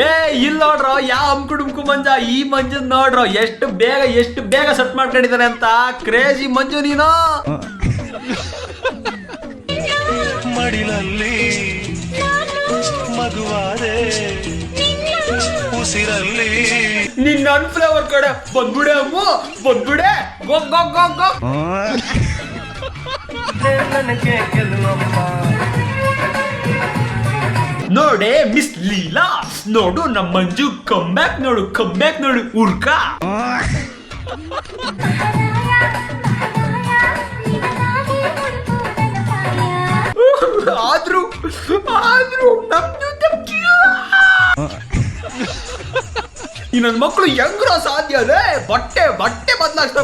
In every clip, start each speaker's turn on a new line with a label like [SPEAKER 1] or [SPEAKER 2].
[SPEAKER 1] ಏ ಇಲ್ಲಿ ನೋಡ್ರೋ ಯಾವ ಅಂಕುಡುಮ್ಕು ಮಂಜ, ಈ ಮಂಜನ್ ನೋಡ್ರೋ ಎಷ್ಟು ಬೇಗ ಸೆಟ್ ಮಾಡ್ಕೊಂಡಿದ್ದಾನೆ ಅಂತ. ಕ್ರೇಜಿ ಮಂಜು ನೀನು.
[SPEAKER 2] ಮಡಿಲಲ್ಲಿ ಮಗುವಾದೆ ಉಸಿರಲ್ಲಿ
[SPEAKER 1] ನಿನ್ನ ಅನ್ಫ್ಲವರ್ ಕಡೆ ಬಂದ್ಬಿಡೆ ಅಮ್ಮ, ಬಂದ್ಬಿಡೆ. ಗೋ ಗೋ ಗೋ ಗೋ. ನೋಡೆ ಮಿಸ್ ಲೀಲಾ, ನೋಡು ನಮ್ಮ ಮಂಜು ಕಮ್ ಬ್ಯಾಕ್ ನೋಡು ಉರ್ಕ. ಆದ್ರೂ ಈ ನನ್ನ ಮಕ್ಕಳು ಹೆಂಗ್ರೋ ಸಾಧ್ಯ ಅದೇ? ಬಟ್ಟೆ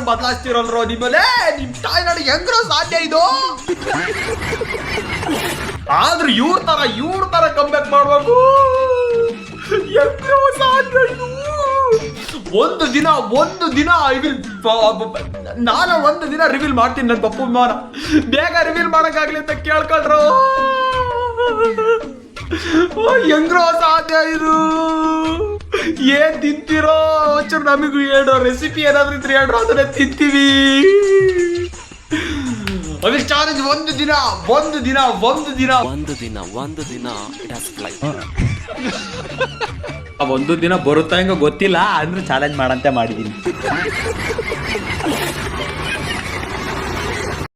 [SPEAKER 1] ಬದಲಾಯಿಸ್ತಿರಲ್ರೋ ನಿಮ್ಮಲ್ಲೇ. ನಿಮ್ ತಾಯ್ನಾಡು ಹೆಂಗ್ರೋ ಸಾಧ್ಯ ಇದು? ಆದ್ರೂ ಇವ್ರ ತರ ಕಂಬ್ಯಾಕ್ ಮಾಡ್ಬೇಕು. ಹೆಂಗ್ರೋ ಸಾಧ್ಯ ಇದು? ಒಂದು ದಿನ ನಾನು ಒಂದು ದಿನ ರಿವೀಲ್ ಮಾಡ್ತೀನಿ ನನ್ನ ಪಪ್ಪು ಮಾನ. ಬೇಗ ರಿವೀಲ್ ಮಾಡಕ್ಕಾಗ್ಲಿ ಅಂತ ಕೇಳ್ಕೊಳ್ರು. ಹೆಂಗ್ರೋ ಸಾಧ್ಯ ಇದು? ಏನ್ ತಿಂತೀರೋ ಒಂಚೂರು ನಮಗೂ ಹೇಳೋ. ರೆಸಿಪಿ ಏನಾದ್ರೂ ಇದ್ರೆ ಹೇಳ್ರು, ಅದನ್ನೇ ತಿಂತೀವಿ. ಅದಕ್ಕೆ ಚಾಲೆಂಜ್ ಒಂದು ದಿನ ಬರುತ್ತಾ ಹೆಂಗ ಗೊತ್ತಿಲ್ಲ, ಅಂದ್ರೆ ಚಾಲೆಂಜ್ ಮಾಡಂತೆ ಮಾಡಿದೀನಿ.